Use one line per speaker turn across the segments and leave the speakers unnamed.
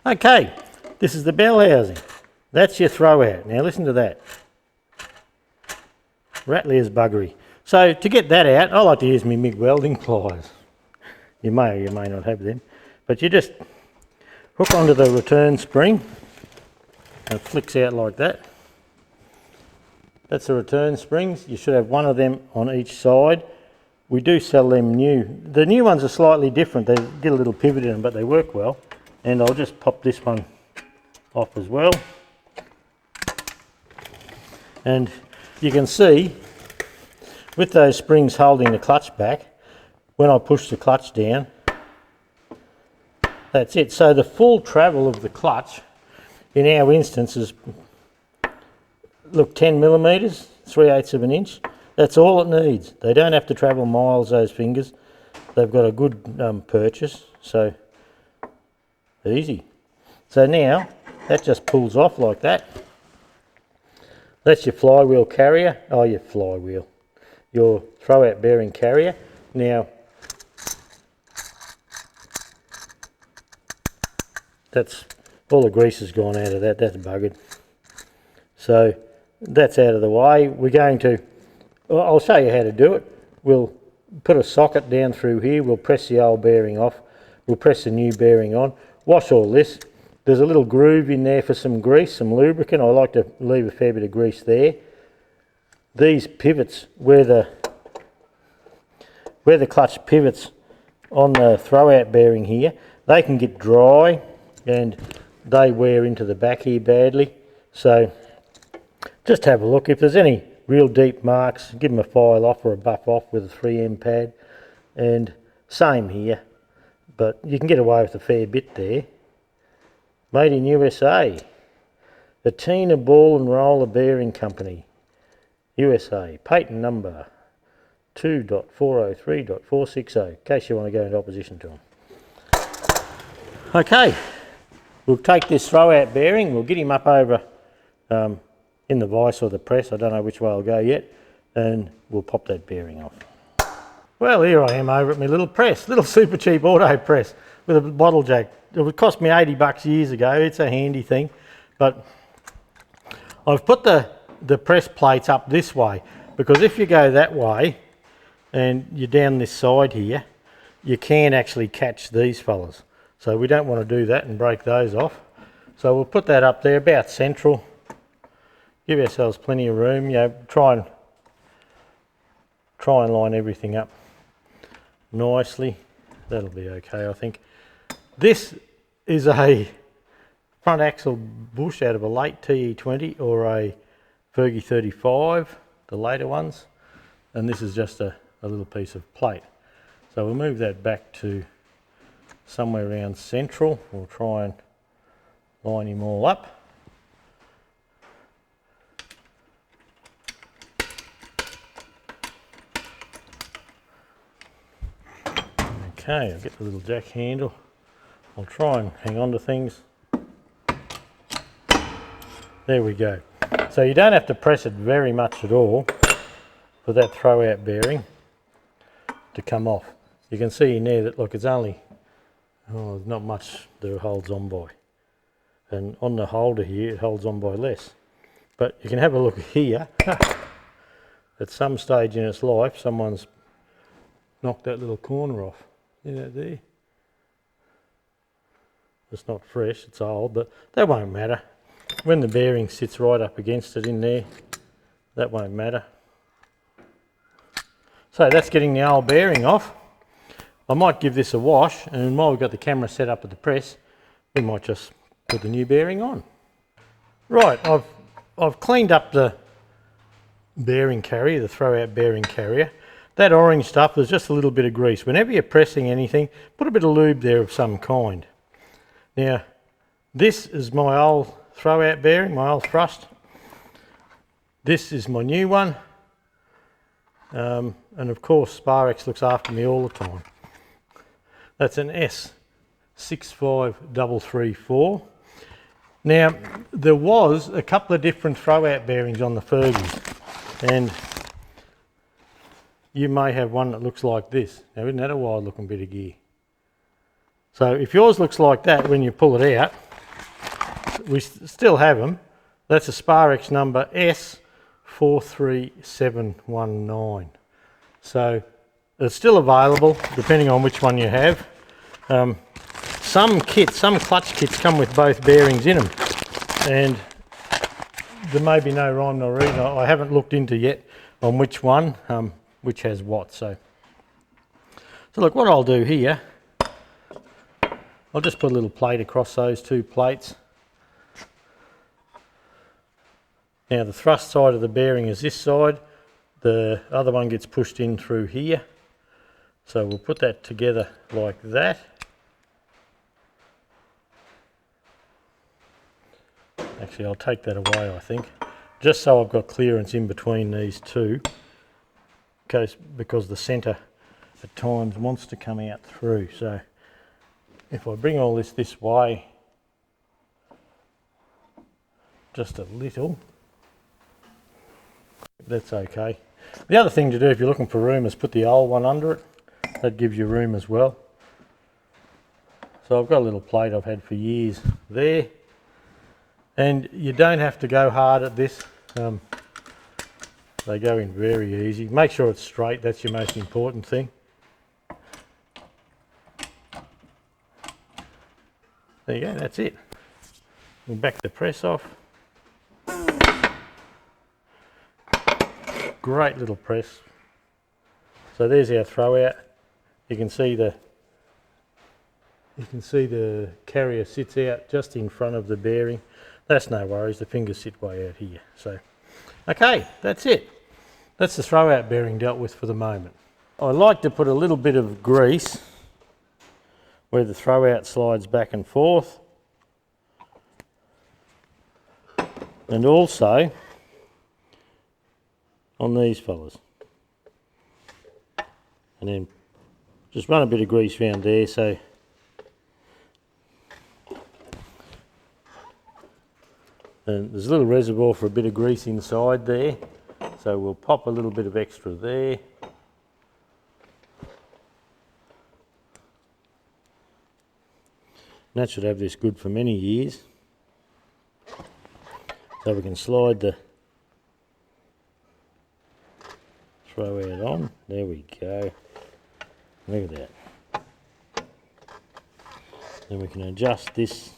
Okay, this is the bell housing. That's your throw out. Now listen to that. Rattly as buggery. So to get that out, I like to use my MIG welding pliers. You may or you may not have them. But you just hook onto the return spring and it flicks out like that. That's the return springs. You should have one of them on each side. We do sell them new. The new ones are slightly different. They get a little pivot in them, but they work well. And I'll just pop this one off as well. And you can see with those springs holding the clutch back, when I push the clutch down, that's it. So the full travel of the clutch in our instance is, look, 10 millimetres, 3/8 of an inch. That's all it needs. They don't have to travel miles, those fingers. They've got a good purchase, so easy. So now that just pulls off like that. That's your flywheel carrier. Oh, your flywheel. Your throw-out bearing carrier. Now, that's all the grease has gone out of that. That's buggered. So that's out of the way. We're going to, I'll show you how to do it. We'll put a socket down through here. We'll press the old bearing off. We'll press the new bearing on. Wash all this. There's a little groove in there for some grease, some lubricant. I like to leave a fair bit of grease there. These pivots, where the clutch pivots on the throw-out bearing here, they can get dry and they wear into the back here badly. So just have a look. If there's any real deep marks, give them a file off or a buff off with a 3M pad. And same here, but you can get away with a fair bit there. Made in USA. The Tina Ball and Roller Bearing Company, USA. Patent number 2.403.460, in case you want to go into opposition to them. Okay, we'll take this throw-out bearing, we'll get him up over in the vise or the press, I don't know which way I'll go yet, and we'll pop that bearing off. Well, here I am over at my little press, little super cheap auto press with a bottle jack. It would cost me 80 bucks years ago. It's a handy thing, but I've put the press plates up this way because if you go that way and you're down this side here, you can actually catch these fellas. So we don't want to do that and break those off. So we'll put that up there about central. Give ourselves plenty of room. You know, try and line everything up nicely. That'll be okay, I think. This is a front axle bush out of a late TE20 or a Fergie 35, the later ones, and this is just a little piece of plate. So we'll move that back to somewhere around central. We'll try and line him all up. Okay, I'll get the little jack handle. I'll try and hang on to things. There we go. So you don't have to press it very much at all for that throw-out bearing to come off. You can see in there that, look, it's only, oh, not much that it holds on by. And on the holder here, it holds on by less. But you can have a look here. At some stage in its life, someone's knocked that little corner off. See that there? It's not fresh, it's old, but that won't matter. When the bearing sits right up against it in there, that won't matter. So that's getting the old bearing off. I might give this a wash, and while we've got the camera set up at the press, we might just put the new bearing on. Right, I've cleaned up the bearing carrier, the throw-out bearing carrier. That orange stuff, there's just a little bit of grease. Whenever you're pressing anything, put a bit of lube there of some kind. Now, this is my old throw-out bearing, my old thrust. This is my new one. And of course, Sparex looks after me all the time. That's an S65334. Now, there was a couple of different throw-out bearings on the Fergies, and you may have one that looks like this. Now, isn't that a wild looking bit of gear? So if yours looks like that when you pull it out, we still have them. That's a Sparex number S43719. So it's still available depending on which one you have. Some clutch kits come with both bearings in them, and there may be no rhyme nor reason. I haven't looked into yet on which one, which has what. So look, what I'll do here, I'll just put a little plate across those two plates. Now the thrust side of the bearing is this side, the other one gets pushed in through here. So we'll put that together like that. Actually, I'll take that away, I think, just so I've got clearance in between these two, because the centre at times wants to come out through. So if I bring all this way just a little, that's okay. The other thing to do if you're looking for room is put the old one under it. That gives you room as well. So I've got a little plate I've had for years there, and you don't have to go hard at this. They go in very easy. Make sure it's straight, that's your most important thing. There you go, that's it. We'll back the press off. Great little press. So there's our throw out. You can see the carrier sits out just in front of the bearing. That's no worries, the fingers sit way out here. So, okay, that's it. That's the throw out bearing dealt with for the moment. I like to put a little bit of grease where the throw out slides back and forth, and also on these fellas, and then just run a bit of grease around there. So and there's a little reservoir for a bit of grease inside there, so we'll pop a little bit of extra there. And that should have this good for many years. So we can slide the throw out on. There we go. Look at that. Then we can adjust this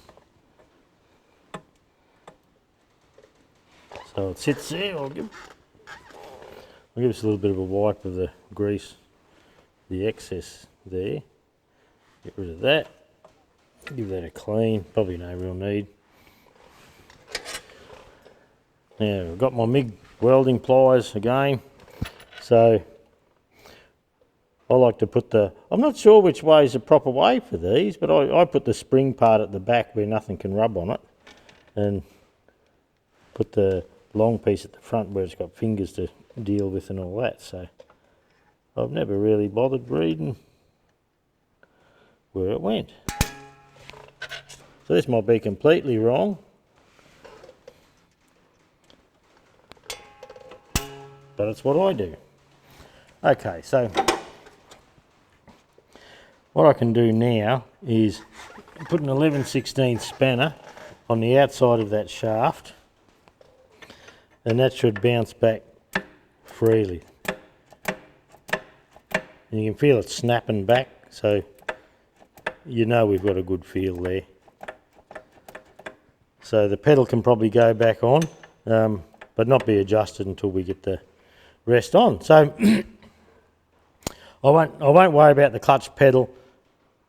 so it sits there. I'll give us a little bit of a wipe of the grease, the excess there. Get rid of that. Give that a clean. Probably no real need. Now I've got my MIG welding pliers again. So I like to put I'm not sure which way is the proper way for these, but I put the spring part at the back where nothing can rub on it, and put the long piece at the front where it's got fingers to deal with and all that. So I've never really bothered reading where it went. So this might be completely wrong, but it's what I do. Okay, so what I can do now is put an 11/16 spanner on the outside of that shaft, and that should bounce back freely. And you can feel it snapping back, so you know we've got a good feel there. So the pedal can probably go back on, but not be adjusted until we get the rest on. So I won't worry about the clutch pedal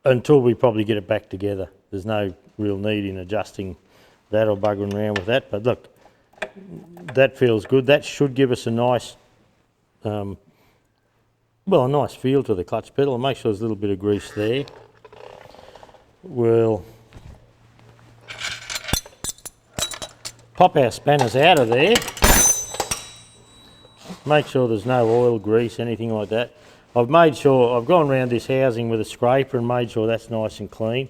until we probably get it back together. There's no real need in adjusting that or buggering around with that. But look, that feels good. That should give us a nice, a nice feel to the clutch pedal. And make sure there's a little bit of grease there. We'll pop our spanners out of there. Make sure there's no oil, grease, anything like that. I've made sure, I've gone around this housing with a scraper and made sure that's nice and clean.